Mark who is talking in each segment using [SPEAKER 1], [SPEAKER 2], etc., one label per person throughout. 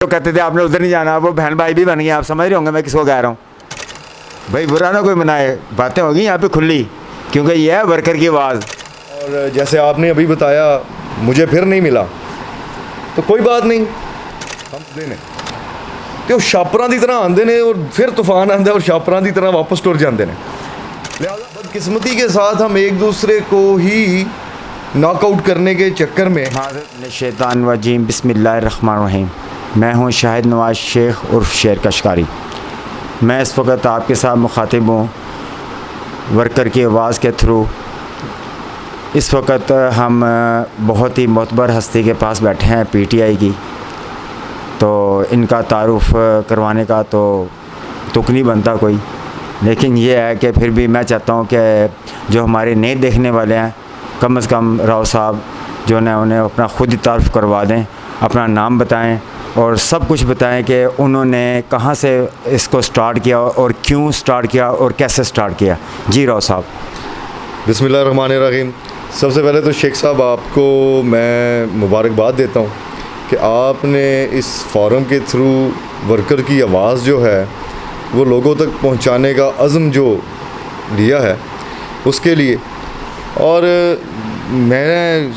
[SPEAKER 1] तो कहते थे आपने उधर नहीं जाना, वो बहन भाई भी बन गए। आप समझ रहे होंगे मैं किसको कह रहा हूँ। भाई बुरा ना कोई मनाए, बातें होगी यहाँ पे खुली, क्योंकि ये है वर्कर की आवाज़।
[SPEAKER 2] और जैसे आपने अभी बताया मुझे फिर नहीं मिला, तो कोई बात नहीं, हम देने तो छापरां की तरह आते हैं और फिर तूफान आता है और छापरां की तरह वापस टुर जाते हैं। लिहाजा बदकिस्मती के साथ हम एक दूसरे को ही नॉकआउट करने के चक्कर में
[SPEAKER 1] शैतान वजीम बिस्मिल्लाहिर्रहमानिर्रहीम। मैं हूँ शाहिद नवाज शेख उर्फ शेर कशकारी। मैं इस वक्त आपके साथ मुखातिब हूँ वर्कर की आवाज़ के थ्रू। इस वक्त हम बहुत ही मोतबर हस्ती के पास बैठे हैं PTI की, तो इनका तारुफ़ करवाने का तो तुक नहीं बनता कोई, लेकिन ये है कि फिर भी मैं चाहता हूँ कि जो हमारे नए देखने वाले हैं कम से कम राव साहब जो है उन्हें अपना ख़ुद ही तारुफ़ करवा दें, अपना नाम बताएं और सब कुछ बताएं कि उन्होंने कहाँ से इसको स्टार्ट किया और क्यों स्टार्ट किया और कैसे स्टार्ट किया। जी राव साहब।
[SPEAKER 2] बिस्मिल्लाहिर्रहमानिर्रहीम। सबसे पहले तो शेख साहब आपको मैं मुबारकबाद देता हूँ कि आपने इस फोरम के थ्रू वर्कर की आवाज़ जो है वो लोगों तक पहुँचाने का अज़्म जो लिया है उसके लिए। और मैं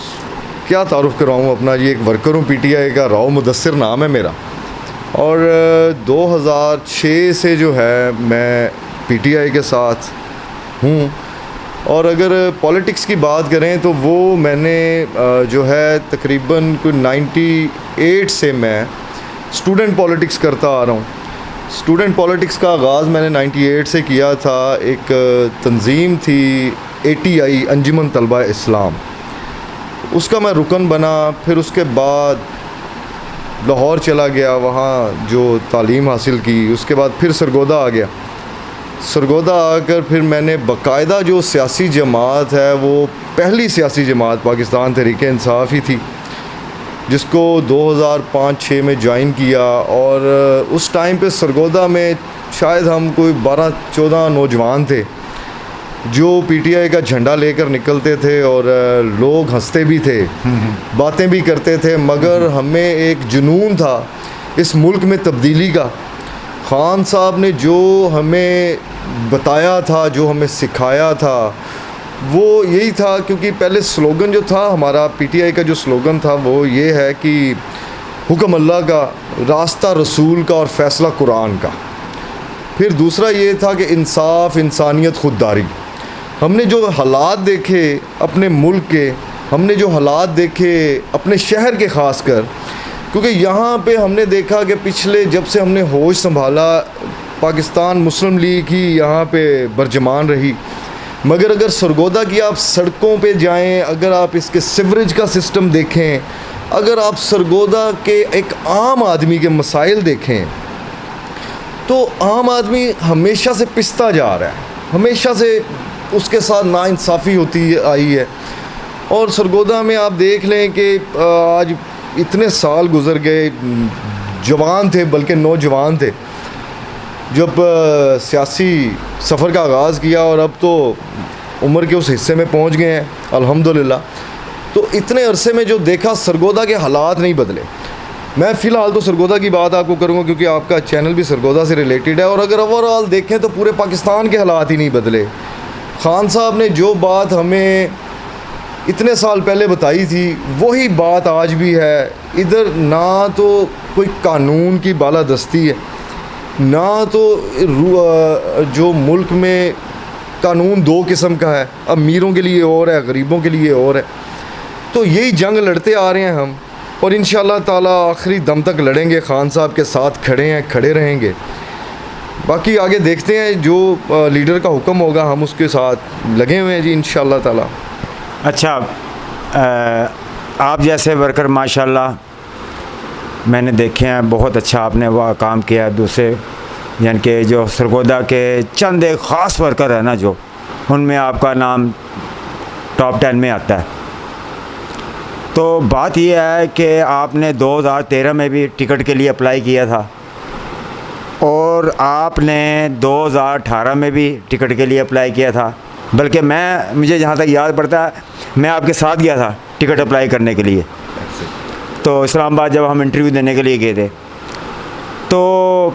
[SPEAKER 2] क्या तारुफ़ करवाऊँ अपना, ये एक वर्कर हूँ PTI का, राव मुदस्सिर नाम है मेरा। और 2006 से जो है मैं PTI के साथ हूँ। और अगर पॉलिटिक्स की बात करें तो वो मैंने जो है तकरीबन कोई 98 से मैं स्टूडेंट पॉलिटिक्स करता आ रहा हूँ। स्टूडेंट पॉलिटिक्स का आगाज़ मैंने 98 से किया था। एक तंजीम थी ATI अंजुमन तलबा इस्लाम, उसका मैं रुकन बना। फिर उसके बाद लाहौर चला गया, वहाँ जो तालीम हासिल की। उसके बाद फिर सरगोदा आ गया। सरगोदा आकर फिर मैंने बाकायदा जो सियासी जमात है वो पहली सियासी जमात पाकिस्तान तहरीक इंसाफ ही थी, जिसको 2005-06 में ज्वाइन किया। और उस टाइम पे सरगोदा में शायद हम कोई 12-14 नौजवान थे जो PTI का झंडा लेकर निकलते थे। और लोग हंसते भी थे, बातें भी करते थे, मगर हमें एक जुनून था इस मुल्क में तब्दीली का। खान साहब ने जो हमें बताया था, जो हमें सिखाया था, वो यही था। क्योंकि पहले स्लोगन जो था हमारा PTI का, जो स्लोगन था वो ये है कि हुक्म अल्लाह का, रास्ता रसूल का और फ़ैसला कुरान का। फिर दूसरा ये था कि इंसाफ, इंसानियत, खुददारी। हमने जो हालात देखे अपने मुल्क के, हमने जो हालात देखे अपने शहर के ख़ास कर, क्योंकि यहाँ पे हमने देखा कि पिछले जब से हमने होश संभाला पाकिस्तान मुस्लिम लीग ही यहाँ पे बरजमान रही। मगर अगर सरगोदा की आप सड़कों पे जाएं, अगर आप इसके सीवरेज का सिस्टम देखें, अगर आप सरगोदा के एक आम आदमी के मसाइल देखें, तो आम आदमी हमेशा से पिसता जा रहा है, हमेशा से उसके साथ नाइंसाफ़ी होती आई है। और सरगोदा में आप देख लें कि आज इतने साल गुज़र गए, जवान थे बल्कि नौजवान थे जब सियासी सफ़र का आगाज़ किया, और अब तो उम्र के उस हिस्से में पहुंच गए हैं अल्हम्दुलिल्लाह। तो इतने अरसे में जो देखा, सरगोदा के हालात नहीं बदले। मैं फ़िलहाल तो सरगोदा की बात आपको करूंगा क्योंकि आपका चैनल भी सरगोदा से रिलेटेड है। और अगर ओवरऑल देखें तो पूरे पाकिस्तान के हालात ही नहीं बदले। खान साहब ने जो बात हमें इतने साल पहले बताई थी वही बात आज भी है। इधर ना तो कोई कानून की बालादस्ती है, ना तो जो मुल्क में कानून दो किस्म का है, अमीरों के लिए और है, गरीबों के लिए और है। तो यही जंग लड़ते आ रहे हैं हम, और इंशाअल्लाह ताला आखिरी दम तक लड़ेंगे। खान साहब के साथ खड़े हैं, खड़े रहेंगे। बाकी आगे देखते हैं, जो लीडर का हुक्म होगा हम उसके साथ लगे हुए हैं जी इंशाअल्लाह ताला।
[SPEAKER 1] अच्छा, आप जैसे वर्कर माशाल्लाह मैंने देखे हैं, बहुत अच्छा आपने वह काम किया। दूसरे यानी कि जो सरगोदा के चंद एक ख़ास वर्कर है ना, जो उनमें आपका नाम टॉप 10 में आता है। तो बात यह है कि आपने 2013 में भी टिकट के लिए अप्लाई किया था, और आपने 2018 में भी टिकट के लिए अप्लाई किया था। बल्कि मुझे जहाँ तक याद पड़ता है, मैं आपके साथ गया था टिकट अप्लाई करने के लिए। तो इस्लामाबाद जब हम इंटरव्यू देने के लिए गए थे, तो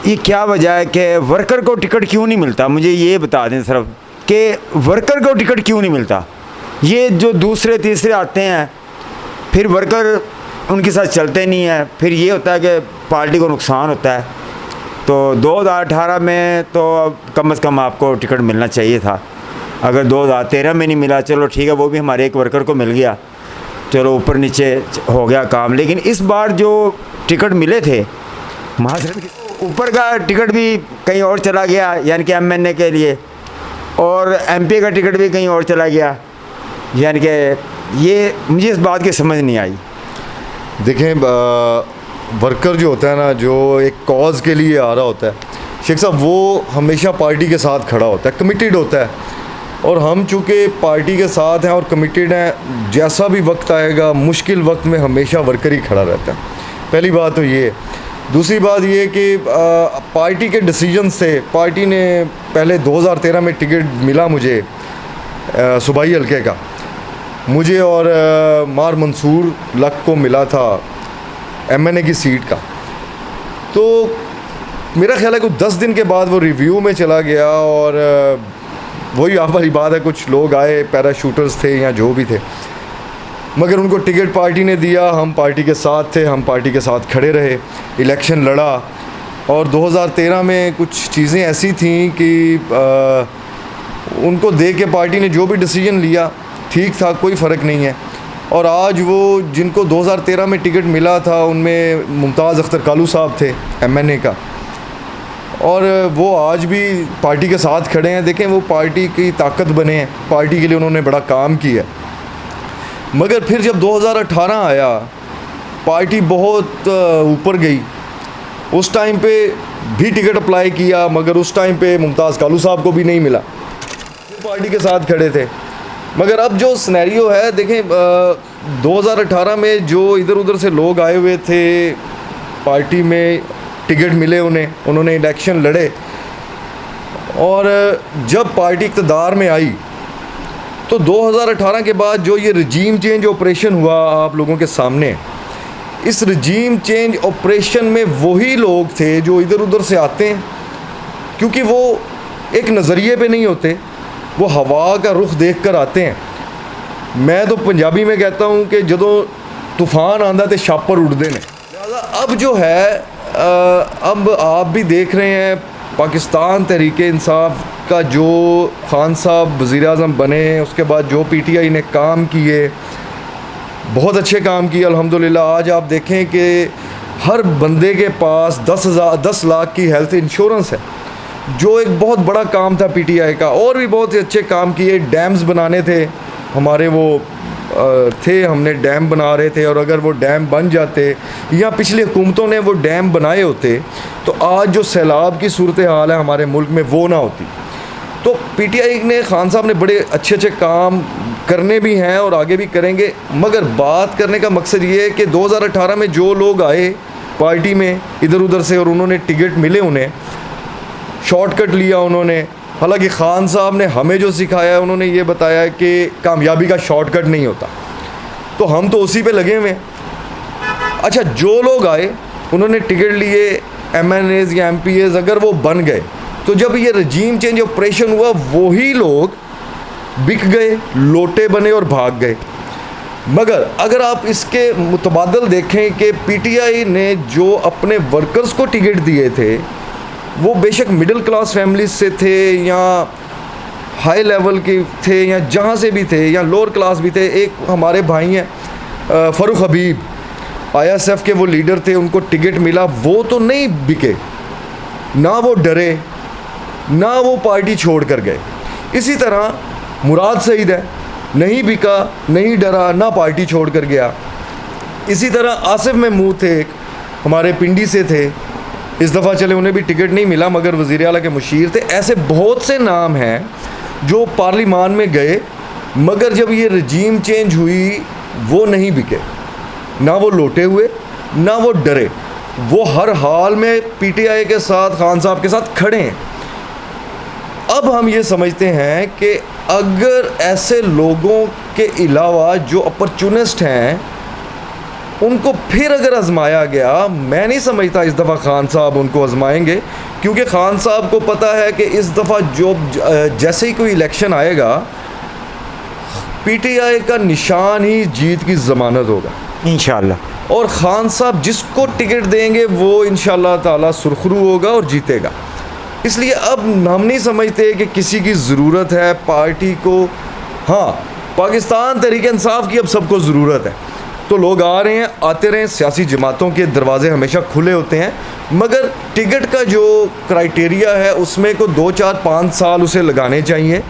[SPEAKER 1] ये क्या वजह है कि वर्कर को टिकट क्यों नहीं मिलता? मुझे ये बता दें सिर्फ कि वर्कर को टिकट क्यों नहीं मिलता। ये जो दूसरे तीसरे आते हैं फिर वर्कर उनके साथ चलते नहीं हैं, फिर ये होता है कि पार्टी को नुकसान होता है। तो 2018 में तो कम से कम आपको टिकट मिलना चाहिए था। अगर 2013 में नहीं मिला, चलो ठीक है, वो भी हमारे एक वर्कर को मिल गया, चलो ऊपर नीचे हो गया काम। लेकिन इस बार जो टिकट मिले थे महाजन, ऊपर का टिकट भी कहीं और चला गया, यानी कि MNA के लिए, और MP का टिकट भी कहीं और चला गया। यानी कि ये मुझे इस बात की समझ नहीं आई।
[SPEAKER 2] देखें, वर्कर जो होता है ना, जो एक कॉज के लिए आ रहा होता है, शेख साहब, वो हमेशा पार्टी के साथ खड़ा होता है, कमिटेड होता है। और हम चूँकि पार्टी के साथ हैं और कमिटेड हैं, जैसा भी वक्त आएगा, मुश्किल वक्त में हमेशा वर्कर ही खड़ा रहता है। पहली बात तो ये। दूसरी बात ये कि पार्टी के डिसीजन से, पार्टी ने पहले 2013 में टिकट मिला मुझे सूबाई हल्के का, मुझे और मार मंसूर लक को मिला था MNA की सीट का। तो मेरा ख्याल है कि 10 दिन के बाद वो रिव्यू में चला गया, और वही आप वाली बात है, कुछ लोग आए, पैराशूटर्स थे या जो भी थे, मगर उनको टिकट पार्टी ने दिया। हम पार्टी के साथ थे, हम पार्टी के साथ खड़े रहे, इलेक्शन लड़ा। और 2013 में कुछ चीज़ें ऐसी थीं कि उनको देख के पार्टी ने जो भी डिसीजन लिया ठीक था, कोई फ़र्क नहीं है। और आज वो जिनको 2013 में टिकट मिला था, उनमें मुमताज़ अख्तर कालू साहब थे MNA का, और वो आज भी पार्टी के साथ खड़े हैं। देखें, वो पार्टी की ताकत बने हैं, पार्टी के लिए उन्होंने बड़ा काम किया। मगर फिर जब 2018 आया, पार्टी बहुत ऊपर गई। उस टाइम पे भी टिकट अप्लाई किया, मगर उस टाइम पे मुमताज़ कालू साहब को भी नहीं मिला, वो पार्टी के साथ खड़े थे। मगर अब जो सिनेरियो है, देखें, 2018 में जो इधर उधर से लोग आए हुए थे, पार्टी में टिकट मिले उन्होंने इलेक्शन लड़े, और जब पार्टी इक़्तिदार में आई तो 2018 के बाद जो ये रजीम चेंज ऑपरेशन हुआ आप लोगों के सामने, इस रजीम चेंज ऑपरेशन में वही लोग थे जो इधर उधर से आते हैं, क्योंकि वो एक नज़रिए पे नहीं होते, वो हवा का रुख देख कर आते हैं। मैं तो पंजाबी में कहता हूँ कि जदों तूफ़ान आंदा तो छापर उड़ते हैं। लिहाजा अब जो है, अब आप भी देख रहे हैं, पाकिस्तान तहरीक इंसाफ का जो खान साहब वज़ीर-ए-आज़म बने, उसके बाद जो PTI ने काम किए, बहुत अच्छे काम किए अल्हम्दुलिल्लाह। आज आप देखें कि हर बंदे के पास 10 लाख की हेल्थ इंश्योरेंस है, जो एक बहुत बड़ा काम था PTI का। और भी बहुत अच्छे काम किए, डैम्स बनाने थे हमारे, वो थे, हमने डैम बना रहे थे, और अगर वो डैम बन जाते या पिछली हुकूमतों ने वो डैम बनाए होते तो आज जो सैलाब की सूरत हाल है हमारे मुल्क में, वो ना होती। तो PTI ने, खान साहब ने बड़े अच्छे अच्छे काम करने भी हैं और आगे भी करेंगे। मगर बात करने का मकसद ये है कि 2018 में जो लोग आए पार्टी में इधर उधर से, और उन्होंने टिकट मिले, उन्हें शॉर्टकट लिया उन्होंने। हालांकि खान साहब ने हमें जो सिखाया है, उन्होंने ये बताया कि कामयाबी का शॉर्टकट नहीं होता, तो हम तो उसी पे लगे हुए हैं। अच्छा, जो लोग आए उन्होंने टिकट लिए, MNAs या MPAs अगर वो बन गए, तो जब ये रजीम चेंज ऑपरेशन हुआ, वही लोग बिक गए, लोटे बने और भाग गए। मगर अगर आप इसके मुतबादल देखें कि PTI ने जो अपने वर्कर्स को टिकट दिए थे, वो बेशक मिडिल क्लास फैमिलीज से थे या हाई लेवल के थे या जहाँ से भी थे, या लोअर क्लास भी थे। एक हमारे भाई हैं फ़ारूक हबीब, ISF के वो लीडर थे, उनको टिकट मिला, वो तो नहीं बिके, ना वो डरे, ना वो पार्टी छोड़ कर गए। इसी तरह मुराद सईद है, नहीं बिका, नहीं डरा, ना पार्टी छोड़ कर गया। इसी तरह आसिफ महमूद थे, एक हमारे पिंडी से थे, इस दफ़ा चले उन्हें भी टिकट नहीं मिला, मगर वज़ीर आला के मुशीर थे। ऐसे बहुत से नाम हैं जो पार्लिमान में गए, मगर जब ये रजीम चेंज हुई वो नहीं बिके, ना वो लोटे हुए, ना वो डरे, वो हर हाल में PTI के साथ, खान साहब के साथ खड़े हैं। अब हम ये समझते हैं कि अगर ऐसे लोगों के अलावा जो अपॉर्चुनिस्ट हैं, उनको फिर अगर आजमाया गया, मैं नहीं समझता इस दफ़ा खान साहब उनको आजमाएंगे, क्योंकि खान साहब को पता है कि इस दफ़ा जो जैसे ही कोई इलेक्शन आएगा पीटीआई का निशान ही जीत की ज़मानत होगा
[SPEAKER 1] इंशाअल्लाह।
[SPEAKER 2] और खान साहब जिसको टिकट देंगे वो इंशाअल्लाह ताला सुरखरू होगा और जीतेगा। इसलिए अब हम नहीं समझते कि किसी की ज़रूरत है पार्टी को। हाँ, पाकिस्तान तहरीक इंसाफ की अब सबको ज़रूरत है, तो लोग आ रहे हैं, आते रहे, सियासी जमातों के दरवाजे हमेशा खुले होते हैं, मगर टिकट का जो क्राइटेरिया है उसमें को 2, 4, 5 साल उसे लगाने चाहिए।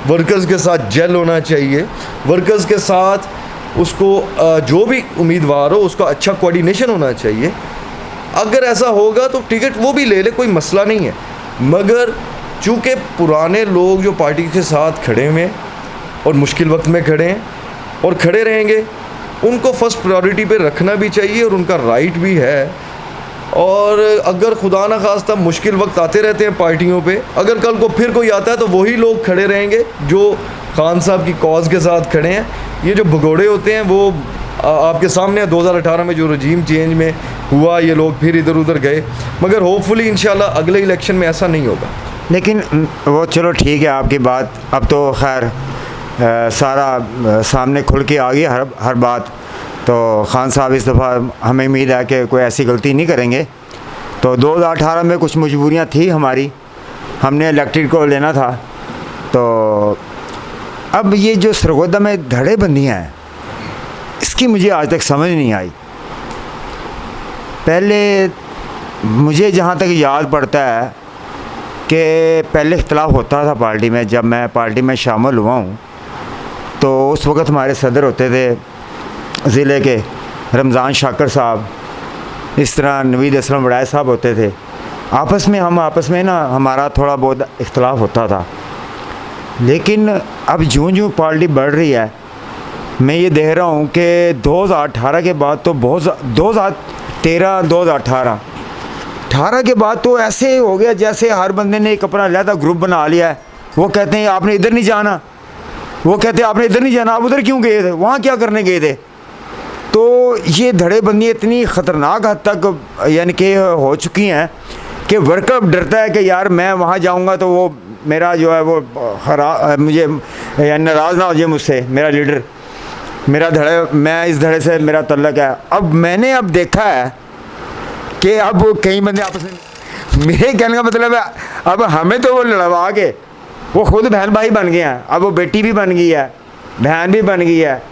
[SPEAKER 2] वर्कर्स के साथ जेल होना चाहिए, वर्कर्स के साथ उसको जो भी उम्मीदवार हो उसका अच्छा कोऑर्डिनेशन होना चाहिए। अगर ऐसा होगा तो टिकट वो भी ले ले, कोई मसला नहीं है। मगर चूँकि पुराने लोग जो पार्टी के साथ खड़े हुए हैं और मुश्किल वक्त में खड़े हैं और खड़े रहेंगे, उनको फ़र्स्ट प्रायोरिटी पे रखना भी चाहिए और उनका राइट भी है। और अगर खुदा ना खास्ता मुश्किल वक्त आते रहते हैं पार्टियों पे, अगर कल को फिर कोई आता है तो वही लोग खड़े रहेंगे जो खान साहब की कॉज के साथ खड़े हैं। ये जो भगोड़े होते हैं वो आपके सामने है, 2018 में जो रजीम चेंज में हुआ, ये लोग फिर इधर उधर गए, मगर होपफुली इंशाल्लाह अगले इलेक्शन में ऐसा नहीं होगा।
[SPEAKER 1] लेकिन वो चलो ठीक है आपकी बात, अब तो खैर सारा सामने खुल के आ गई हर बात। तो खान साहब इस दफ़ा हमें उम्मीद है कि कोई ऐसी गलती नहीं करेंगे। तो 2018 में कुछ मजबूरियां थी हमारी, हमने इलेक्टेड को लेना था। तो अब ये जो सरगोदा में धड़े बंदियाँ हैं, इसकी मुझे आज तक समझ नहीं आई। पहले मुझे जहाँ तक याद पड़ता है कि पहले इख्तलाफ होता था पार्टी में, जब मैं पार्टी में शामिल हुआ हूँ तो उस वक़्त हमारे सदर होते थे ज़िले के रमज़ान शाकर साहब, इस तरह नवीद असलम वड़ाय साहब होते थे। आपस में ना हमारा थोड़ा बहुत इख्तलाफ होता था। लेकिन अब जूँ पार्टी बढ़ रही है, मैं ये देख रहा हूँ कि 2018 के बाद तो बहुत 2013 2018 के बाद तो ऐसे हो गया जैसे हर बंदे ने एक अपना अलग ग्रुप बना लिया है। वो कहते हैं आपने इधर नहीं जाना, वो कहते हैं आपने इधर नहीं जाना, आप उधर क्यों गए थे, वहाँ क्या करने गए थे। तो ये धड़ेबंदी इतनी ख़तरनाक हद तक यानी कि हो चुकी हैं कि वर्कर अब डरता है कि यार मैं वहाँ जाऊँगा तो वो मेरा जो है वो मुझे नाराज़ ना हो जाए मुझसे, मेरा लीडर, मेरा धड़े, मैं इस धड़े से मेरा तल्लक है। अब मैंने अब देखा है कि अब कई बंदे आपस में, मेरे कहने का मतलब है अब हमें तो वो लड़वा के वो खुद बहन भाई बन गए हैं, अब वो बेटी भी बन गई है, बहन भी बन गई है।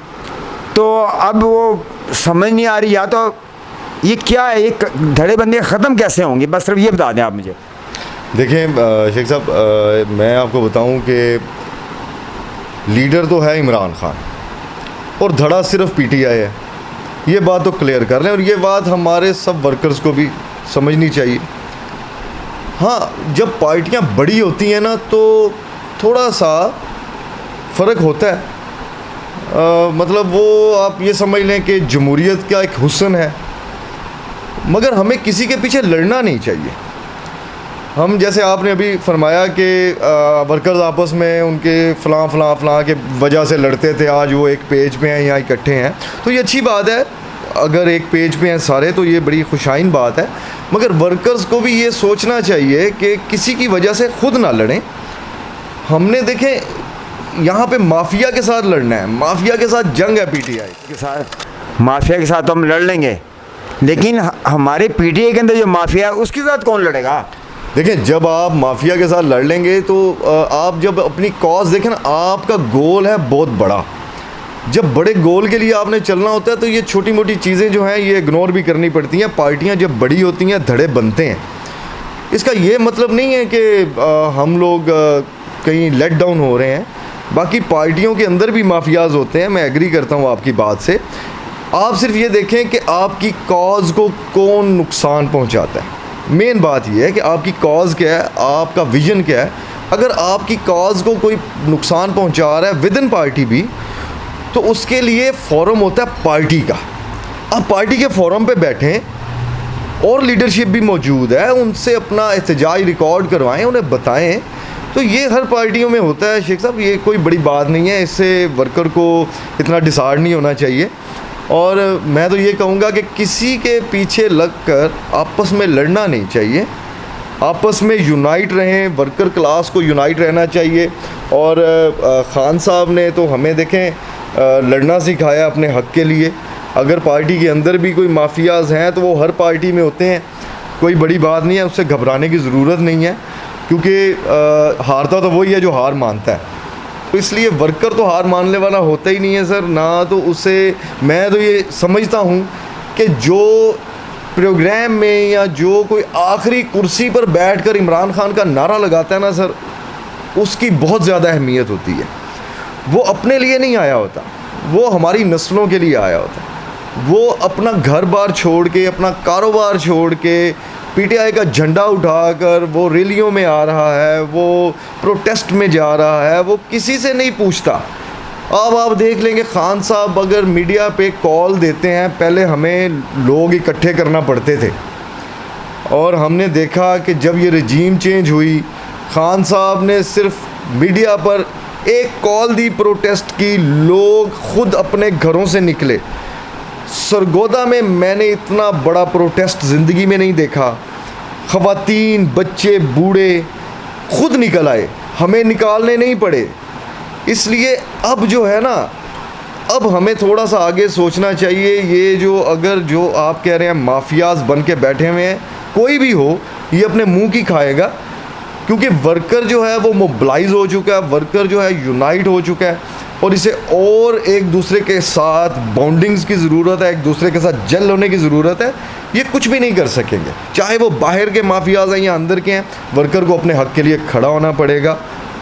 [SPEAKER 1] तो अब वो समझ नहीं आ रही, या तो ये क्या है, ये धड़ेबंदी ख़त्म कैसे होंगी, बस सिर्फ ये बता दें आप मुझे।
[SPEAKER 2] देखिए शेख साहब, मैं आपको बताऊं कि लीडर तो है इमरान खान और धड़ा सिर्फ पीटीआई है, ये बात तो क्लियर कर लें और ये बात हमारे सब वर्कर्स को भी समझनी चाहिए। हाँ, जब पार्टियां बड़ी होती हैं ना तो थोड़ा सा फ़र्क होता है। मतलब वो आप ये समझ लें कि जमहूरियत का एक हुस्न है, मगर हमें किसी के पीछे लड़ना नहीं चाहिए। हम जैसे आपने अभी फरमाया कि वर्कर्स आपस में उनके फ़लाँ के वजह से लड़ते थे, आज वो एक पेज पे हैं, यहाँ इकट्ठे हैं, तो ये अच्छी बात है। अगर एक पेज पे हैं सारे तो ये बड़ी खुशाइन बात है, मगर वर्कर्स को भी ये सोचना चाहिए कि किसी की वजह से ख़ुद ना लड़ें। हमने देखें यहाँ पे माफिया के साथ लड़ना है, माफिया के साथ जंग है पीटीआई
[SPEAKER 1] के साथ। माफिया के साथ तो हम लड़ लेंगे, लेकिन हमारे पीटीआई के अंदर जो माफिया है उसके साथ कौन लड़ेगा।
[SPEAKER 2] देखें, जब आप माफिया के साथ लड़ लेंगे तो आप जब अपनी कॉज देखें ना, आपका गोल है बहुत बड़ा। जब बड़े गोल के लिए आपने चलना होता है तो ये छोटी मोटी चीज़ें जो हैं ये इग्नोर भी करनी पड़ती हैं। पार्टियां जब बड़ी होती हैं धड़े बनते हैं। इसका ये मतलब नहीं है कि हम लोग कहीं लेट डाउन हो रहे हैं। बाकी पार्टियों के अंदर भी माफियाज होते हैं, मैं एग्री करता हूँ आपकी बात से। आप सिर्फ ये देखें कि आपकी कॉज को कौन नुकसान पहुँचाता है। मेन बात यह है कि आपकी कॉज क्या है, आपका विजन क्या है। अगर आपकी कॉज को कोई नुकसान पहुँचा रहा है विद इन पार्टी भी, तो उसके लिए फोरम होता है पार्टी का। आप पार्टी के फोरम पे बैठें और लीडरशिप भी मौजूद है, उनसे अपना एहतजाज रिकॉर्ड करवाएं, उन्हें बताएं। तो ये हर पार्टियों में होता है शेख साहब, ये कोई बड़ी बात नहीं है, इससे वर्कर को इतना डिसार्ड नहीं होना चाहिए। और मैं तो ये कहूँगा कि किसी के पीछे लगकर आपस में लड़ना नहीं चाहिए, आपस में यूनाइट रहें, वर्कर क्लास को यूनाइट रहना चाहिए। और ख़ान साहब ने तो हमें देखें लड़ना सिखाया अपने हक़ के लिए। अगर पार्टी के अंदर भी कोई माफियाज़ हैं तो वो हर पार्टी में होते हैं, कोई बड़ी बात नहीं है, उससे घबराने की ज़रूरत नहीं है, क्योंकि हारता तो वही है जो हार मानता है। तो इसलिए वर्कर तो हार मानने वाला होता ही नहीं है सर, ना तो उसे मैं तो ये समझता हूँ कि जो प्रोग्राम में या जो कोई आखिरी कुर्सी पर बैठकर इमरान खान का नारा लगाता है ना सर, उसकी बहुत ज़्यादा अहमियत होती है। वो अपने लिए नहीं आया होता, वो हमारी नस्लों के लिए आया होता है। वो अपना घर बार छोड़ के, अपना कारोबार छोड़ के, पीटीआई का झंडा उठाकर वो रैलियों में आ रहा है, वो प्रोटेस्ट में जा रहा है, वो किसी से नहीं पूछता। अब आप देख लेंगे ख़ान साहब अगर मीडिया पे कॉल देते हैं, पहले हमें लोग इकट्ठे करना पड़ते थे, और हमने देखा कि जब ये रजीम चेंज हुई, ख़ान साहब ने सिर्फ मीडिया पर एक कॉल दी प्रोटेस्ट की, लोग ख़ुद अपने घरों से निकले। सरगोदा में मैंने इतना बड़ा प्रोटेस्ट ज़िंदगी में नहीं देखा। ख़वातीन, बच्चे, बूढ़े खुद निकल आए, हमें निकालने नहीं पड़े। इसलिए अब जो है ना, अब हमें थोड़ा सा आगे सोचना चाहिए। ये जो अगर जो आप कह रहे हैं माफियाज़ बन के बैठे हुए हैं, कोई भी हो, ये अपने मुंह की खाएगा, क्योंकि वर्कर जो है वो मोबिलाइज हो चुका है, वर्कर जो है यूनाइट हो चुका है, और इसे और एक दूसरे के साथ बॉन्डिंग्स की ज़रूरत है, एक दूसरे के साथ जल होने की ज़रूरत है। ये कुछ भी नहीं कर सकेंगे, चाहे वो बाहर के माफियाज़ हैं या अंदर के हैं। वर्कर को अपने हक़ के लिए खड़ा होना पड़ेगा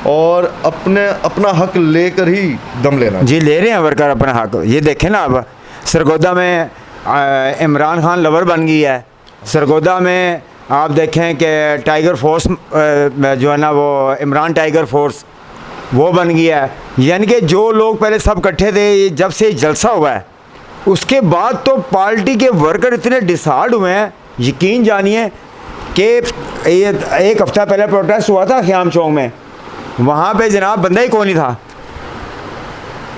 [SPEAKER 2] और अपना हक़ लेकर ही दम लेना।
[SPEAKER 1] जी, ले रहे हैं वर्कर अपना हक़। ये देखें ना, अब सरगोदा में इमरान खान लवर बन गई है। सरगोदा में आप देखें कि टाइगर फोर्स जो है ना, वो इमरान टाइगर फोर्स वो बन गया है। यानी कि जो लोग पहले सब इकट्ठे थे, जब से जलसा हुआ है उसके बाद तो पार्टी के वर्कर इतने डिसहार्ड हुए हैं, यकीन जानिए कि एक हफ़्ता पहले प्रोटेस्ट हुआ था ख़याम चौक में, वहाँ पे जनाब बंदा ही कोई नहीं था,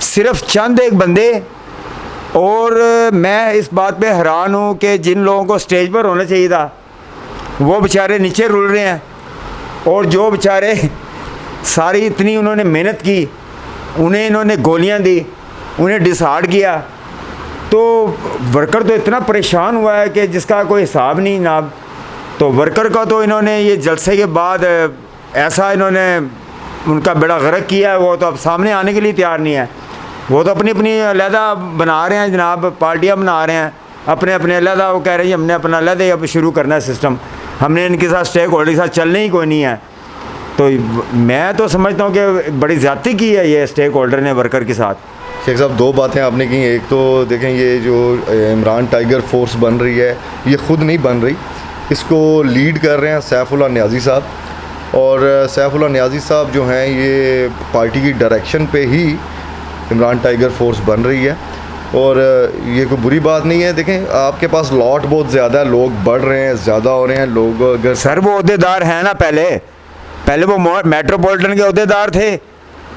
[SPEAKER 1] सिर्फ चंद एक बंदे। और मैं इस बात पे हैरान हूँ कि जिन लोगों को स्टेज पर होना चाहिए था वो बेचारे नीचे रुल रहे हैं, और जो बेचारे सारी इतनी उन्होंने मेहनत की, उन्हें इन्होंने गोलियां दी, उन्हें डिसहार्ड किया, तो वर्कर तो इतना परेशान हुआ है कि जिसका कोई हिसाब नहीं जनाब। तो वर्कर का तो इन्होंने ये जलसे के बाद ऐसा इन्होंने उनका बेड़ा गर्क किया है, वो तो अब सामने आने के लिए तैयार नहीं है। वो तो अपनी अपनी अलहदा बना रहे हैं जनाब, पार्टियाँ बना रहे हैं अपने अपने अलहदा। वो कह रहे हैं हमने अपना अलहदा अब शुरू करना है सिस्टम, हमने इनके साथ स्टेक होल्डर के साथ चलने ही कोई नहीं है। तो मैं तो समझता हूँ कि बड़ी ज़्यादती की है ये स्टेक होल्डर ने वर्कर के साथ।
[SPEAKER 2] शेख साहब, दो बातें आपने की। एक तो देखें, ये जो इमरान टाइगर फोर्स बन रही है, ये ख़ुद नहीं बन रही, इसको लीड कर रहे हैं सैफुल्लाह नियाज़ी साहब। और सैफुल्लाह नियाज़ी साहब जो हैं, ये पार्टी की डायरेक्शन पे ही इमरान टाइगर फोर्स बन रही है, और ये कोई बुरी बात नहीं है। देखें, आपके पास लॉट बहुत ज़्यादा है, लोग बढ़ रहे हैं, ज़्यादा हो रहे हैं लोग। अगर
[SPEAKER 1] सर वो अहदेदार हैं ना, पहले वो मेट्रोपॉलिटन के अहदेदार थे,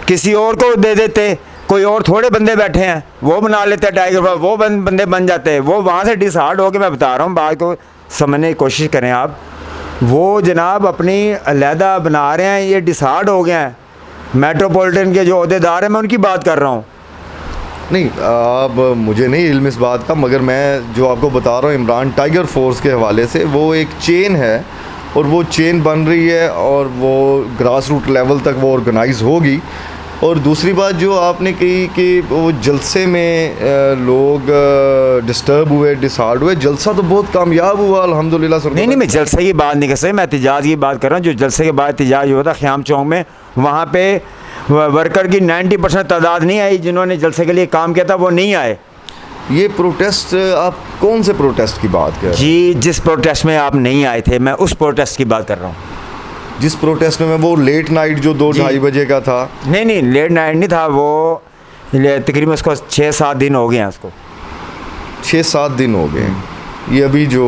[SPEAKER 1] किसी और को दे देते, कोई और थोड़े बंदे बैठे हैं वो बना लेते हैं टाइगर फोर्स, वो बंदे बन जाते हैं। वो वहाँ से डिसहार्ड हो के, मैं बता रहा हूँ, बात को समझने की कोशिश करें आप। वो जनाब अपनी अलहदा बना रहे हैं, ये डिसहार्ड हो गए हैं। मेट्रोपॉलिटन के जो अहदेदार हैं, मैं उनकी बात कर रहा हूँ।
[SPEAKER 2] नहीं, अब मुझे नहीं इल्म इस बात का, मगर मैं जो आपको बता रहा हूँ इमरान टाइगर फोर्स के हवाले से, वो एक चेन है और वो चेन बन रही है और वो ग्रास रूट लेवल तक वो ऑर्गेनाइज होगी। और दूसरी बात जो आपने कही कि वो जलसे में लोग डिस्टर्ब हुए, डिसहार्ड हुए, जलसा तो बहुत कामयाब हुआ अल्हम्दुलिल्लाह।
[SPEAKER 1] नहीं, मैं जलसे की बात नहीं कर सकता, मैं एहतजाज की बात कर रहा हूँ। जो जलसे के बाद एहतजाज हुआ था ख़याम चौक में, वहाँ पे वर्कर की 90% तादाद नहीं आई, जिन्होंने जलसे के लिए काम किया था वो नहीं आए।
[SPEAKER 2] ये प्रोटेस्ट, आप कौन से प्रोटेस्ट की बात कर रहे हैं?
[SPEAKER 1] जी, जिस प्रोटेस्ट में आप नहीं आए थे, मैं उस प्रोटेस्ट की बात कर रहा हूँ।
[SPEAKER 2] जिस प्रोटेस्ट में वो लेट नाइट जो 2-2:30 बजे का था?
[SPEAKER 1] नहीं, लेट नाइट नहीं था वो, तकरीबन उसको 6-7 दिन हो गए हैं उसको।
[SPEAKER 2] 6-7 दिन हो गए। ये अभी जो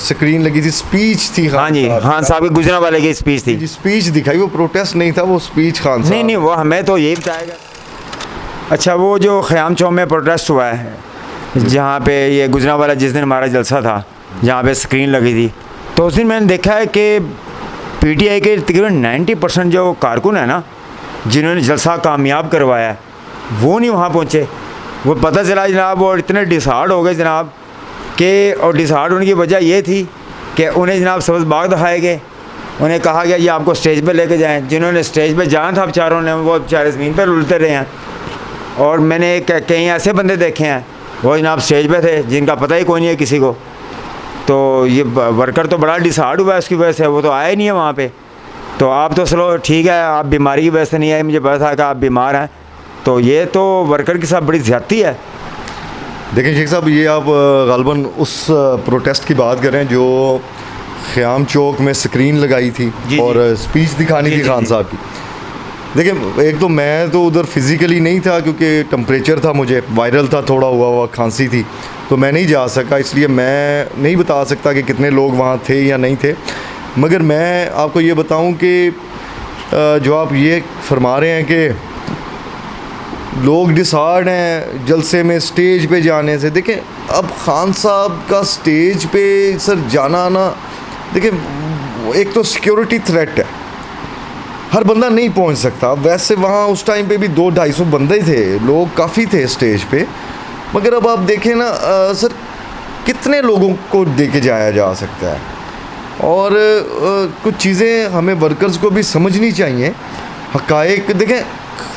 [SPEAKER 2] स्क्रीन लगी थी, स्पीच थी।
[SPEAKER 1] हाँ जी, खान साहब की गुजरा वाले की स्पीच थी।
[SPEAKER 2] स्पीच दिखाई, वो प्रोटेस्ट नहीं था, वो स्पीच खान साहब।
[SPEAKER 1] नहीं, वो हमें तो यही बताएगा। अच्छा, वो जो ख़याम चौक में प्रोटेस्ट हुआ है, जहाँ पे ये गुजरांवाला जिस दिन हमारा जलसा था, जहाँ पे स्क्रीन लगी थी, तो उस दिन मैंने देखा है कि पीटीआई के तकरीबन 90% जो कारकुन है ना, जिन्होंने जलसा कामयाब करवाया है, वो नहीं वहाँ पहुँचे। वो पता चला जनाब, वो इतने डिसहार्ड हो गए जनाब कि, और डिसहार्ड होने की वजह ये थी कि उन्हें जनाब सब्ज़ बाग दिखाए गए। उन्हें कहा गया ये आपको स्टेज पे लेके जाएं। जिन्होंने स्टेज पे जाना था बेचारों ने, वो बेचारे ज़मीन पर उलते रहे हैं। और मैंने कई ऐसे बंदे देखे हैं वो जनाब स्टेज पे थे जिनका पता ही कोई नहीं है किसी को। तो ये वर्कर तो बड़ा डिसहार्ड हुआ है उसकी वजह से, वो तो आया ही नहीं है वहाँ पे। तो आप तो चलो ठीक है, आप बीमारी की वजह से नहीं आए, मुझे पता था कि आप बीमार हैं, तो ये तो वर्कर के साथ बड़ी ज़्यादती है।
[SPEAKER 2] देखें शेख साहब, ये आप ग़ालिबन उस प्रोटेस्ट की बात कर रहे हैं जो ख़याम चौक में स्क्रीन लगाई थी
[SPEAKER 1] जी,
[SPEAKER 2] और स्पीच दिखानी थी खान साहब की। देखिए, एक तो मैं तो उधर फिज़िकली नहीं था क्योंकि टेम्परेचर था, मुझे वायरल था, थोड़ा हुआ खांसी थी, तो मैं नहीं जा सका, इसलिए मैं नहीं बता सकता कि कितने लोग वहाँ थे या नहीं थे। मगर मैं आपको ये बताऊं कि जो आप ये फरमा रहे हैं कि लोग डिसहार्ड हैं जलसे में, स्टेज पे जाने से। देखें, अब खान साहब का स्टेज पे सर जाना आना, देखें एक तो सिक्योरिटी थ्रेट है, हर बंदा नहीं पहुंच सकता। वैसे वहाँ उस टाइम पे भी 200-250 बंदे थे, लोग काफ़ी थे स्टेज पे। मगर अब आप देखें ना सर, कितने लोगों को लेके जाया जा सकता है। और कुछ चीज़ें हमें वर्कर्स को भी समझनी चाहिए। हक़ाइक़ देखें,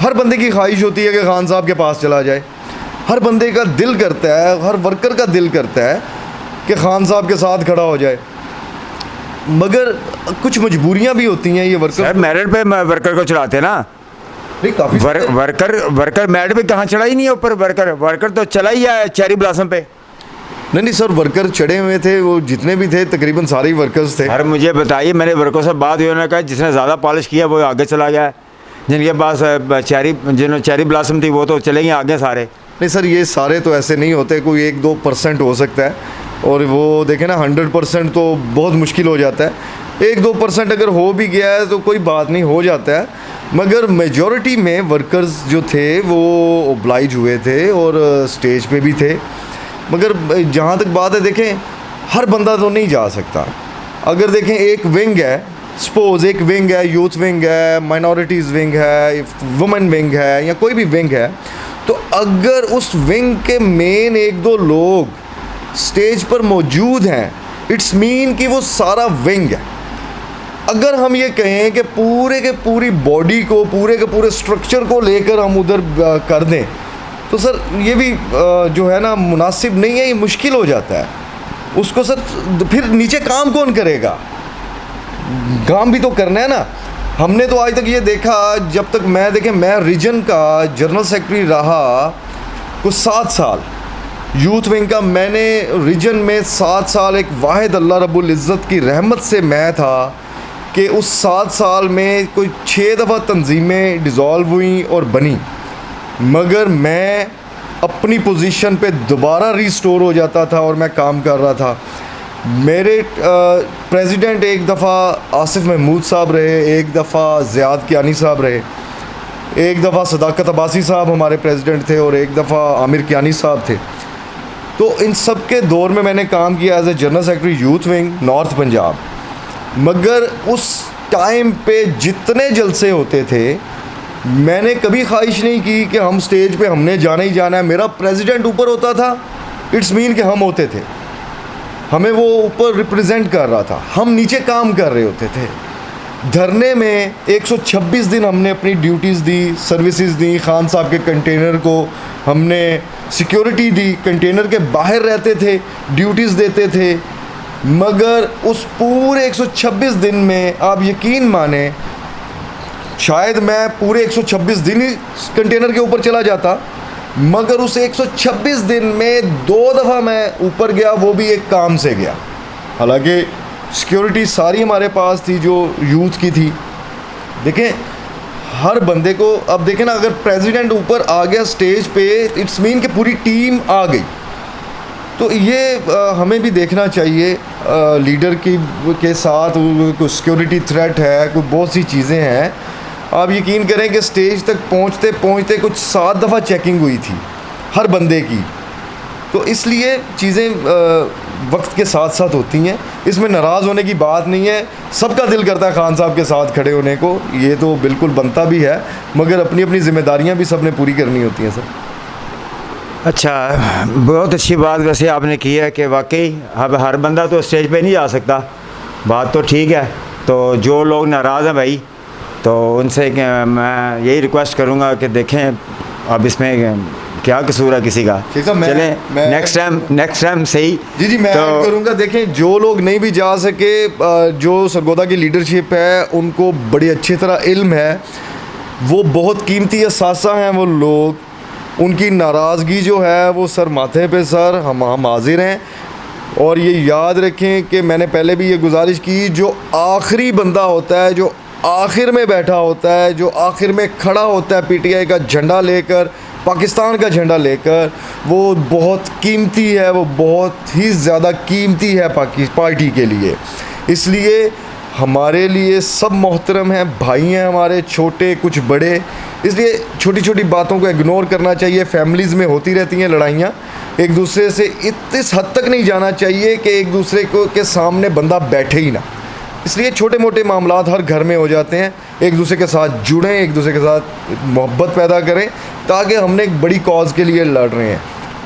[SPEAKER 2] हर बंदे की ख्वाहिश होती है कि खान साहब के पास चला जाए, हर बंदे का दिल करता है, हर वर्कर का दिल करता है कि खान साहब के साथ खड़ा हो जाए। मगर कुछ मजबूरियां भी होती हैं। ये वर्कर
[SPEAKER 1] मेरिट पे वर्कर को चढ़ाते हैं ना,
[SPEAKER 2] नहीं काफ़ी
[SPEAKER 1] वर्कर मेरिट पे कहाँ चढ़ा ही नहीं है ऊपर। वर्कर तो चला ही है चेरी ब्लॉसम पे।
[SPEAKER 2] नहीं सर, वर्कर चढ़े हुए थे, वो जितने भी थे तकरीबन सारे ही वर्कर्स थे।
[SPEAKER 1] सर मुझे बताइए, मैंने वर्करों से बात हुई, उन्होंने कहा जिसने ज़्यादा पॉलिश किया वो आगे चला गया, जिनके पास जिन्होंने चेरी ब्लॉसम थी वो तो चले गए आगे सारे।
[SPEAKER 2] नहीं सर, ये सारे तो ऐसे नहीं होते, कोई 1-2% हो सकता है, और वो देखें ना 100% तो बहुत मुश्किल हो जाता है। 1-2% अगर हो भी गया है तो कोई बात नहीं, हो जाता है। मगर मेजॉरिटी में वर्कर्स जो थे वो ओब्लाइज हुए थे और स्टेज पे भी थे। मगर जहाँ तक बात है, देखें हर बंदा तो नहीं जा सकता। अगर देखें एक विंग है, सपोज़ एक विंग है, यूथ विंग है, माइनॉरिटीज़ विंग है, वुमेन विंग है, या कोई भी विंग है, तो अगर उस विंग के मेन 1-2 लोग स्टेज पर मौजूद हैं, इट्स मीन कि वो सारा विंग है। अगर हम ये कहें कि पूरे के पूरी बॉडी को, पूरे के पूरे स्ट्रक्चर को लेकर हम उधर कर दें, तो सर ये भी जो है ना मुनासिब नहीं है, ये मुश्किल हो जाता है। उसको सर फिर नीचे काम कौन करेगा? काम भी तो करना है ना। हमने तो आज तक ये देखा, जब तक मैं रीजन का जनरल सेक्रेटरी रहा कुछ 7 साल, यूथ विंग का मैंने रीजन में 7 साल, एक वाहिद अल्लाह रब्बुल इज़्ज़त की रहमत से मैं था कि उस 7 साल में कोई 6 दफ़ा तंजीमें डिज़ोल्व हुई और बनी, मगर मैं अपनी पोजीशन पे दोबारा रिस्टोर हो जाता था और मैं काम कर रहा था। मेरे प्रेसिडेंट एक दफ़ा आसिफ महमूद साहब रहे, एक दफ़ा ज़ियाद कियानी साहब रहे, एक दफ़ा सदाकत अब्बासी साहब हमारे प्रेसिडेंट थे, और एक दफ़ा आमिर कियानी साहब थे। तो इन सब के दौर में मैंने काम किया as a general secretary youth wing north Punjab. मगर उस टाइम पे जितने जलसे होते थे, मैंने कभी ख्वाहिश नहीं की कि हम स्टेज पे हमने जाना ही जाना है। मेरा प्रेसिडेंट ऊपर होता था, इट्स मीन कि हम होते थे, हमें वो ऊपर रिप्रेजेंट कर रहा था, हम नीचे काम कर रहे होते थे। धरने में 126 दिन हमने अपनी ड्यूटीज़ दी, सर्विसेज दी, खान साहब के कंटेनर को हमने सिक्योरिटी दी, कंटेनर के बाहर रहते थे, ड्यूटीज़ देते थे। मगर उस पूरे 126 दिन में आप यकीन माने, शायद मैं पूरे 126 दिन ही कंटेनर के ऊपर चला जाता, मगर उस 126 दिन में 2 दफ़ा मैं ऊपर गया, वो भी एक काम से गया। हालांकि सिक्योरिटी सारी हमारे पास थी जो यूथ की थी। देखें हर बंदे को, अब देखें ना, अगर प्रेसिडेंट ऊपर आ गया स्टेज पे, इट्स मीन कि पूरी टीम आ गई। तो ये हमें भी देखना चाहिए लीडर की के साथ कोई सिक्योरिटी थ्रेट है, कोई बहुत सी चीज़ें हैं। आप यकीन करें कि स्टेज तक पहुंचते पहुंचते कुछ 7 दफ़ा चेकिंग हुई थी हर बंदे की। तो इसलिए चीज़ें वक्त के साथ साथ होती हैं, इसमें नाराज़ होने की बात नहीं है। सबका दिल करता है खान साहब के साथ खड़े होने को, ये तो बिल्कुल बनता भी है, मगर अपनी अपनी ज़िम्मेदारियां भी सबने पूरी करनी होती हैं सर।
[SPEAKER 1] अच्छा, बहुत अच्छी बात वैसे आपने की है कि वाकई अब हर बंदा तो स्टेज पे नहीं जा सकता, बात तो ठीक है। तो जो लोग नाराज़ हैं भाई, तो उनसे मैं यही रिक्वेस्ट करूँगा कि देखें अब इसमें क्या कसूर है किसी का। चलें नेक्स्ट टाइम सही।
[SPEAKER 2] जी मैं ऐड करूँगा, देखें जो लोग नहीं भी जा सके, जो सरगोदा की लीडरशिप है उनको बड़ी अच्छी तरह इल्म है, वो बहुत कीमती असासा हैं वो लोग, उनकी नाराज़गी जो है वो सर माथे पे सर हम हाजिर हैं। और ये याद रखें कि मैंने पहले भी ये गुजारिश की, जो आखिरी बंदा होता है, जो आखिर में बैठा होता है, जो आखिर में खड़ा होता है पीटीआई का झंडा लेकर, पाकिस्तान का झंडा लेकर, वो बहुत कीमती है, वो बहुत ही ज़्यादा कीमती है पार्टी के लिए। इसलिए हमारे लिए सब मोहतरम हैं, भाई हैं हमारे, छोटे कुछ बड़े, इसलिए छोटी छोटी बातों को इग्नोर करना चाहिए। फैमिलीज़ में होती रहती हैं लड़ाइयाँ, एक दूसरे से इस हद तक नहीं जाना चाहिए कि एक दूसरे को के सामने बंदा बैठे ही ना। इसलिए छोटे मोटे मामलात हर घर में हो जाते हैं, एक दूसरे के साथ जुड़ें, एक दूसरे के साथ मोहब्बत पैदा करें, ताकि हमने एक बड़ी कॉज के लिए लड़ रहे हैं।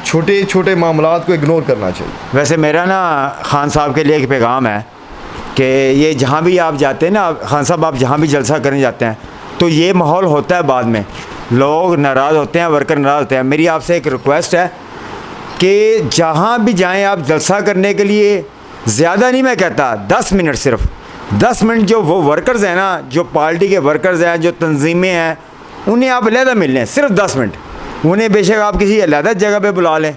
[SPEAKER 2] छोटे छोटे मामलात को इग्नोर करना चाहिए।
[SPEAKER 1] वैसे मेरा ना खान साहब के लिए एक पैगाम है कि ये जहाँ भी आप जाते हैं ना, खान साहब आप जहाँ भी जलसा करने जाते हैं तो ये माहौल होता है, बाद में लोग नाराज़ होते हैं, वर्कर नाराज़ होते हैं। मेरी आपसे एक रिक्वेस्ट है कि जहाँ भी जाएं आप जलसा करने के लिए, ज़्यादा नहीं मैं कहता, 10 मिनट, सिर्फ 10 मिनट जो वो वर्कर्स हैं ना, जो पार्टी के वर्कर्स हैं, जो तंजीमें हैं, उन्हें आप अलहदा मिल लें, सिर्फ 10 मिनट। उन्हें बेशक आप किसी अलहदा जगह पे बुला लें,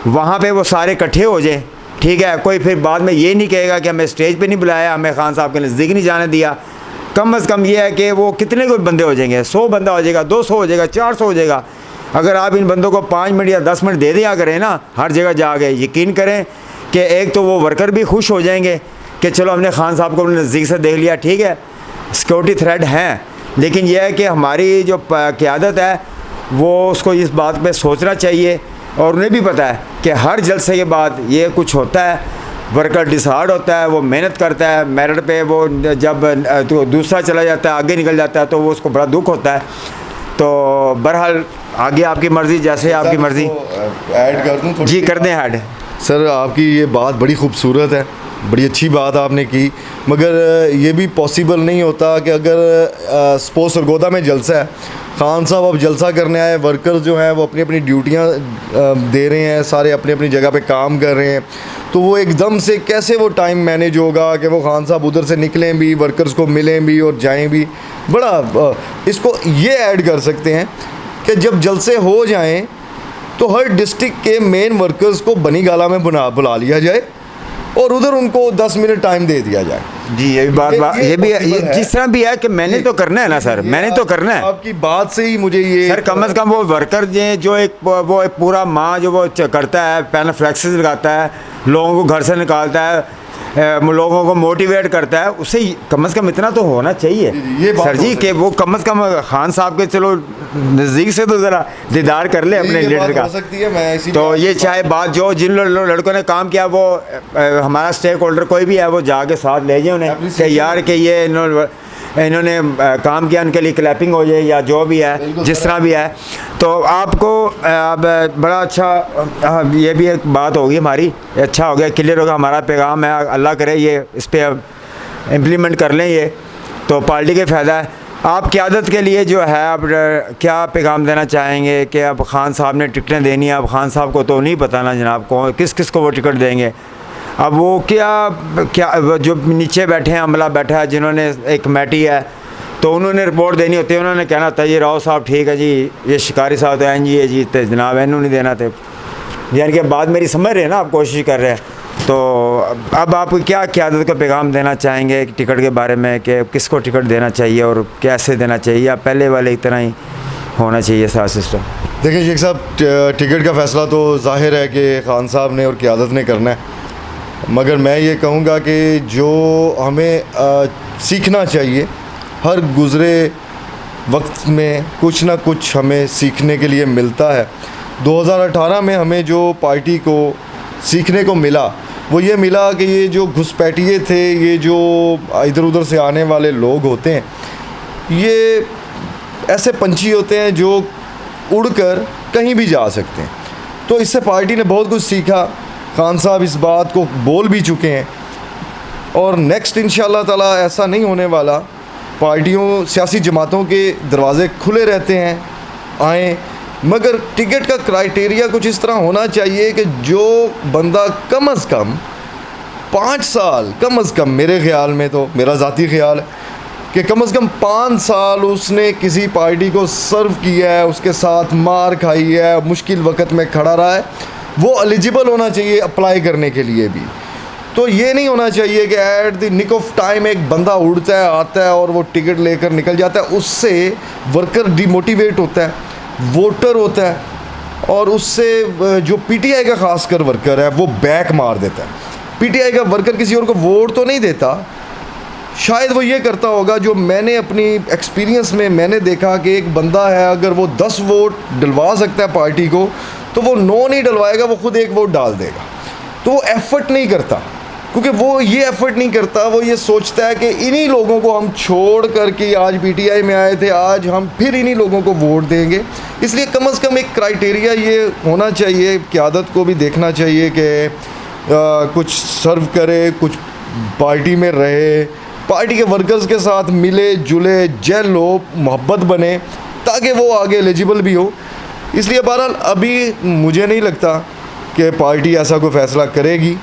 [SPEAKER 1] वहाँ पे वो सारे इकट्ठे हो जाए, ठीक है। कोई फिर बाद में ये नहीं कहेगा कि हमें स्टेज पे नहीं बुलाया, हमें खान साहब के नज़दीक नहीं जाने दिया। कम से कम ये है कि वो कितने कोई बंदे हो जाएंगे, 100 बंदा हो जाएगा, 200 हो जाएगा, 400 हो जाएगा। अगर आप इन बंदों को 5 मिनट या 10 मिनट दे दिया करें ना हर जगह जाके, यकीन करें कि एक तो वो वर्कर भी खुश हो जाएंगे कि चलो हमने खान साहब को नज़दीक से देख लिया, ठीक है। सिक्योरिटी थ्रेट हैं, लेकिन यह है कि हमारी जो क़यादत है वो उसको इस बात पे सोचना चाहिए, और उन्हें भी पता है कि हर जलसे के बाद ये कुछ होता है, वर्कर डिसहार्ड होता है, वो मेहनत करता है मेरिट पे, वो जब तो दूसरा चला जाता है, आगे निकल जाता है, तो वो उसको बड़ा दुख होता है। तो बहरहाल आगे आपकी मर्ज़ी, जैसे आपकी मर्ज़ी।
[SPEAKER 2] ऐड कर दूं?
[SPEAKER 1] जी कर दें ऐड।
[SPEAKER 2] सर आपकी ये बात बड़ी खूबसूरत है, बड़ी अच्छी बात आपने की, मगर ये भी पॉसिबल नहीं होता कि अगर सपोज सरगोदा में जलसा है, खान साहब अब जलसा करने आए, वर्कर्स जो हैं वो अपनी अपनी ड्यूटियां दे रहे हैं, सारे अपनी अपनी जगह पे काम कर रहे हैं, तो वो एकदम से कैसे वो टाइम मैनेज होगा कि वो खान साहब उधर से निकलें भी, वर्कर्स को मिलें भी और जाएं भी। बड़ा इसको ये ऐड कर सकते हैं कि जब जलसे हो जाएं तो हर डिस्ट्रिक्ट के मेन वर्कर्स को बनी गाला में बुला लिया जाए और उधर उनको 10 मिनट टाइम दे दिया जाए।
[SPEAKER 1] जी ये भी जिस तरह भी है कि मैंने तो करना है ना सर, मैंने तो करना है।
[SPEAKER 2] आपकी बात से ही मुझे ये
[SPEAKER 1] सर कम से कम वो वर्कर जो एक पूरा माह जो वो करता है, पैनल फ्लैक्सेस लगाता है, लोगों को घर से निकालता है, लोगों को मोटिवेट करता है, उससे कम से कम इतना तो होना चाहिए
[SPEAKER 2] ये
[SPEAKER 1] सर जी कि वो कम से कम खान साहब के चलो नज़दीक से तो ज़रा दीदार कर ले अपने लीडर का।
[SPEAKER 2] सकती है, मैं
[SPEAKER 1] तो ये चाहे बात जो जिन लड़कों ने काम किया वो हमारा स्टेक होल्डर कोई भी है वो जाके साथ ले जाए उन्हें कि यार कि ये इन्होंने काम किया, उनके लिए क्लैपिंग हो जाए या जो भी है, जिस तरह भी है। तो आपको अब बड़ा अच्छा ये भी एक बात होगी हमारी, अच्छा हो गया, क्लियर होगा हमारा पैगाम है। अल्लाह करे ये इस पर इम्प्लीमेंट कर लें, ये तो पार्टी के फ़ायदा है। आप क़यादत के लिए जो है आप क्या पैगाम देना चाहेंगे कि अब खान साहब ने टिकटें देनी है, अब खान साहब को तो नहीं बताना जनाब को किस किस को वो टिकट देंगे। अब वो क्या जो नीचे बैठे हैं, अमला बैठा है, जिन्होंने एक कमेटी है, तो उन्होंने रिपोर्ट देनी होती है, उन्होंने कहना होता है ये राव साहब ठीक है जी, ये शिकारी साहब तो एन जी है जी, तो जनाब इन्हों नहीं देना थे, यानी कि बात मेरी समझ रहे हैं ना, आप कोशिश कर रहे हैं। तो अब आप क्या क़यादत को पैगाम देना चाहेंगे टिकट के बारे में कि किसको टिकट देना चाहिए और कैसे देना चाहिए, या पहले वाले की तरह ही होना चाहिए सारा सिस्टम?
[SPEAKER 2] देखिए शेख साहब, टिकट का फ़ैसला तो ज़ाहिर है कि खान साहब ने और क़यादत ने करना है, मगर मैं ये कहूँगा कि जो हमें सीखना चाहिए, हर गुज़रे वक्त में कुछ ना कुछ हमें सीखने के लिए मिलता है। 2018 में हमें जो पार्टी को सीखने को मिला वो ये मिला कि ये जो घुसपैठिए थे, ये जो इधर उधर से आने वाले लोग होते हैं, ये ऐसे पंछी होते हैं जो उड़कर कहीं भी जा सकते हैं। तो इससे पार्टी ने बहुत कुछ सीखा। खान साहब इस बात को बोल भी चुके हैं और नेक्स्ट इंशाल्लाह ताला ऐसा नहीं होने वाला। पार्टियों, सियासी जमातों के दरवाज़े खुले रहते हैं, आएँ, मगर टिकट का क्राइटेरिया कुछ इस तरह होना चाहिए कि जो बंदा कम अज़ कम 5 साल, कम अज़ कम मेरे ख़्याल में, तो मेरा ज़ाती ख़्याल है कि कम अज़ कम 5 साल उसने किसी पार्टी को सर्व किया है, उसके साथ मार खाई है, मुश्किल वक़्त में खड़ा रहा है, वो एलिजिबल होना चाहिए अप्लाई करने के लिए भी। तो ये नहीं होना चाहिए कि at the nick of time एक बंदा उड़ता है, आता है और वो टिकट लेकर निकल जाता है। उससे वर्कर डिमोटिवेट होता है, वोटर होता है, और उससे जो पीटीआई का खासकर वर्कर है वो बैक मार देता है। पीटीआई का वर्कर किसी और को वोट तो नहीं देता, शायद वो ये करता होगा, जो मैंने अपनी एक्सपीरियंस में मैंने देखा कि एक बंदा है, अगर वो 10 वोट डलवा सकता है पार्टी को, तो वो 9 नहीं डलवाएगा, वो खुद 1 वोट डाल देगा। तो वो एफ़र्ट नहीं करता, क्योंकि वो ये एफ़र्ट नहीं करता, वो ये सोचता है कि इन्हीं लोगों को हम छोड़ करके आज पीटीआई में आए थे, आज हम फिर इन्हीं लोगों को वोट देंगे। इसलिए कम से कम एक क्राइटेरिया ये होना चाहिए, क़यादत को भी देखना चाहिए कि कुछ सर्व करे, कुछ पार्टी में रहे, पार्टी के वर्कर्स के साथ मिले जुले, जेल हो, मोहब्बत बने, ताकि वो आगे एलिजिबल भी हो। इसलिए बहरहाल अभी मुझे नहीं लगता कि पार्टी ऐसा कोई फ़ैसला करेगी।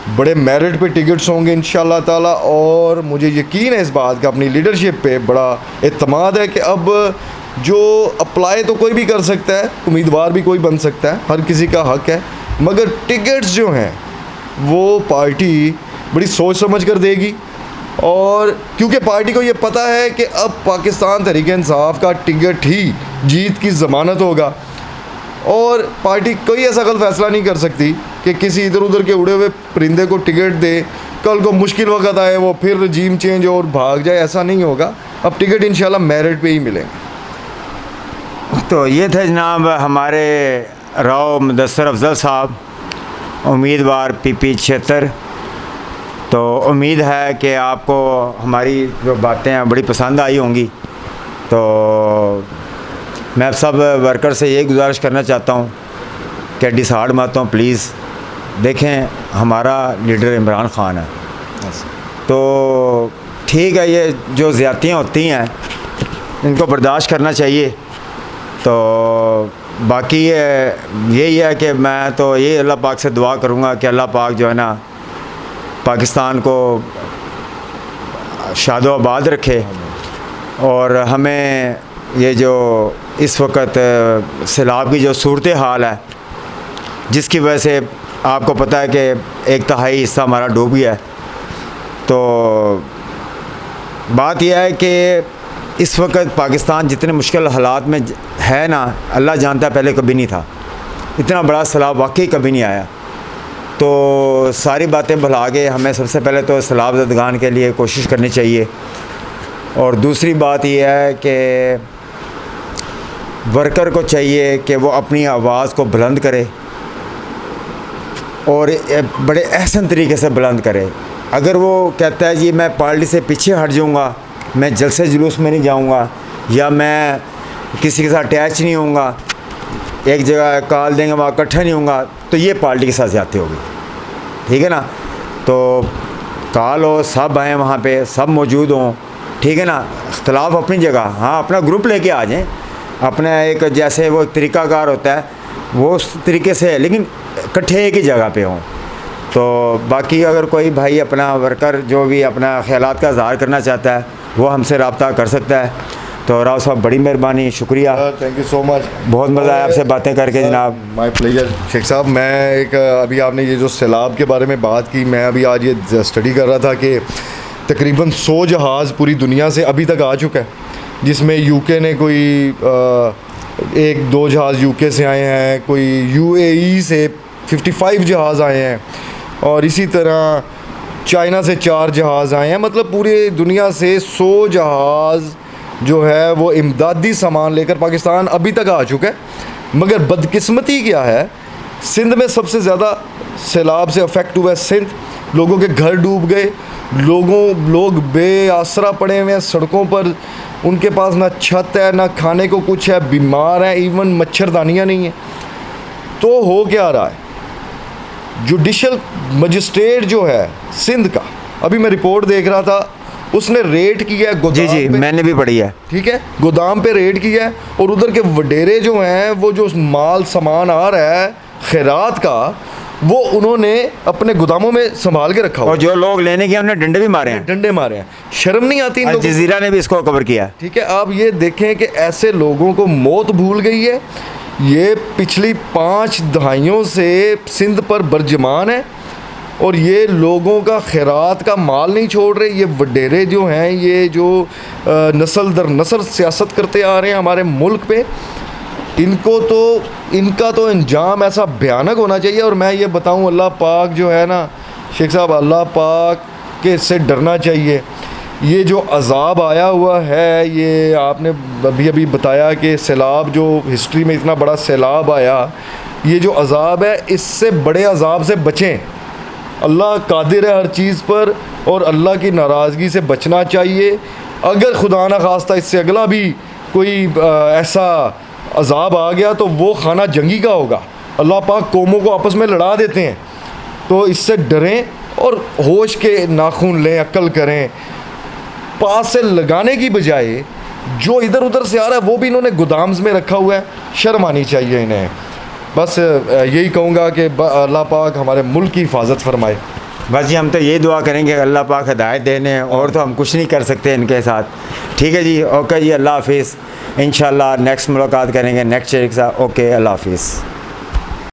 [SPEAKER 2] बड़े मेरिट पे टिकट्स होंगे इंशाल्लाह ताला, और मुझे यकीन है इस बात का, अपनी लीडरशिप पे बड़ा एतमाद है कि अब जो अप्लाई तो कोई भी कर सकता है, उम्मीदवार भी कोई बन सकता है, हर किसी का हक है, मगर टिकट्स जो हैं वो पार्टी बड़ी सोच समझ कर देगी। और क्योंकि पार्टी को ये पता है कि अब पाकिस्तान तहरीक-ए-इंसाफ का टिकट ही जीत की ज़मानत होगा, और पार्टी कोई ऐसा गलत फ़ैसला नहीं कर सकती कि किसी इधर उधर के उड़े हुए परिंदे को टिकट दे, कल को मुश्किल वक्त आए वो फिर रजीम चेंज और भाग जाए, ऐसा नहीं होगा। अब टिकट इंशाल्लाह मेरिट पे ही मिलेंगे।
[SPEAKER 1] तो ये थे जनाब हमारे राव मुदस्सर अफजल साहब, उम्मीदवार पीपी 76। तो उम्मीद है कि आपको हमारी जो बातें हैं बड़ी पसंद आई होंगी। तो मैं सब वर्कर से ये गुजारिश करना चाहता हूँ कि डिसाइड मत हो प्लीज़। देखें, हमारा लीडर इमरान ख़ान है, तो ठीक है, ये जो ज़्यादतियाँ होती हैं इनको बर्दाश्त करना चाहिए। तो बाकी यही है कि मैं तो ये अल्लाह पाक से दुआ करूँगा कि अल्लाह पाक जो है ना पाकिस्तान को शादो आबाद रखे, और हमें ये जो इस वक्त सैलाब की जो सूरत हाल है, जिसकी वजह से आपको पता है कि 1/3 हिस्सा हमारा डूब गया है। तो बात यह है कि इस वक्त पाकिस्तान जितने मुश्किल हालात में है ना, अल्लाह जानता है पहले कभी नहीं था, इतना बड़ा सैलाब वाकई कभी नहीं आया। तो सारी बातें भुला के हमें सबसे पहले तो सैलाब ज़दगान के लिए कोशिश करनी चाहिए। और दूसरी बात यह है कि वर्कर को चाहिए कि वो अपनी आवाज़ को बुलंद करे, और बड़े अहसन तरीके से बुलंद करे। अगर वो कहता है जी मैं पार्टी से पीछे हट जाऊँगा, मैं जलसे जुलूस में नहीं जाऊँगा, या मैं किसी के साथ अटैच नहीं होऊंगा, एक जगह कॉल देंगे वहाँ इकट्ठा नहीं होऊंगा, तो ये पार्टी के साथ ज़्यादती होगी। ठीक है ना? तो कॉल हो, सब आएँ वहाँ पे, सब मौजूद हों, ठीक है ना? इख्तलाफ अपनी जगह, हाँ अपना ग्रुप लेके आ जाएँ, अपना एक जैसे वो एक तरीक़ाकार होता है वो उस तरीके से, लेकिन इकट्ठे एक ही जगह पे हों। तो बाकी अगर कोई भाई अपना वर्कर जो भी अपना ख़यालात का इज़हार करना चाहता है वो हमसे रब्ता कर सकता है। तो राव साहब बड़ी मेहरबानी, शुक्रिया,
[SPEAKER 2] थैंक यू सो मच,
[SPEAKER 1] बहुत मज़ा आया आपसे बातें करके जनाब।
[SPEAKER 2] My pleasure. शेख साहब, मैं एक अभी आपने ये जो सैलाब के बारे में बात की, मैं अभी आज ये स्टडी कर रहा था कि तकरीबन 100 जहाज़ पूरी दुनिया से अभी तक आ चुका है, जिसमें यूके ने कोई 1-2 जहाज़ यूके से आए हैं, कोई यूएई से 55 जहाज़ आए हैं, और इसी तरह चाइना से 4 जहाज़ आए हैं। मतलब पूरी दुनिया से 100 जहाज़ जो है वो इमदादी सामान लेकर पाकिस्तान अभी तक आ चुका है। मगर बदकिस्मती क्या है, सिंध में सबसे ज़्यादा सैलाब से अफेक्ट हुआ है सिंध। लोगों के घर डूब गए, लोग बेआसरा पड़े हुए हैं सड़कों पर, उनके पास ना छत है ना खाने को कुछ है, बीमार हैं, इवन मच्छरदानियाँ नहीं हैं। तो हो क्या रहा है, जुडिशल मजिस्ट्रेट जो है सिंध का, अभी मैं रिपोर्ट देख रहा था, उसने रेड किया है गोदाम
[SPEAKER 1] जी
[SPEAKER 2] पे,
[SPEAKER 1] मैंने भी पढ़ी है।
[SPEAKER 2] ठीक है, गोदाम पे रेड किया है और उधर के वडेरे जो हैं वो जो माल सामान आ रहा है खैरात का, वो उन्होंने अपने गोदामों में संभाल के रखा हुआ
[SPEAKER 1] और जो लोग लेने गए उन्हें डंडे भी मारे हैं।
[SPEAKER 2] डंडे मारे हैं। शर्म नहीं आती इन
[SPEAKER 1] अल
[SPEAKER 2] लोगों को?
[SPEAKER 1] जज़ीरा ने भी इसको कवर किया।
[SPEAKER 2] ठीक है, आप ये देखें कि ऐसे लोगों को मौत भूल गई है। ये पिछली 5 दहाइयों से सिंध पर बरजमान है और ये लोगों का खैरात का माल नहीं छोड़ रहे। ये वडेरे जो हैं, ये जो नस्ल दर नस्ल सियासत करते आ रहे हैं हमारे मुल्क पे, इनका तो अंजाम ऐसा भयानक होना चाहिए। और मैं ये बताऊं, अल्लाह पाक जो है ना शेख साहब, अल्लाह पाक के से डरना चाहिए। ये जो अज़ाब आया हुआ है, ये आपने अभी बताया कि सैलाब, जो हिस्ट्री में इतना बड़ा सैलाब आया, ये जो अज़ाब है, इससे बड़े अज़ाब से बचें। अल्लाह कादिर है हर चीज़ पर और अल्लाह की नाराज़गी से बचना चाहिए। अगर खुदा न खास्ता इससे अगला भी कोई ऐसा अज़ाब आ गया तो वो खाना जंगी का होगा। अल्लाह पाक कौमों को आपस में लड़ा देते हैं, तो इससे डरें और होश के नाखून लें, अक्ल करें। पास से लगाने की बजाय जो इधर उधर से आ रहा है वो भी इन्होंने गोदाम्स में रखा हुआ है। शर्म आनी चाहिए इन्हें। बस यही कहूँगा कि अल्लाह पाक हमारे मुल्क की हिफाजत फरमाए।
[SPEAKER 1] बस जी, हम तो यही दुआ करेंगे अल्लाह पाक हिदायत देने, और तो हम कुछ नहीं कर सकते इनके साथ। ठीक है जी, ओके जी, अल्लाह हाफिज़। इंशाल्लाह नेक्स्ट मुलाकात करेंगे नेक्स्ट शेख साहब। ओके, अल्लाह हाफिज़।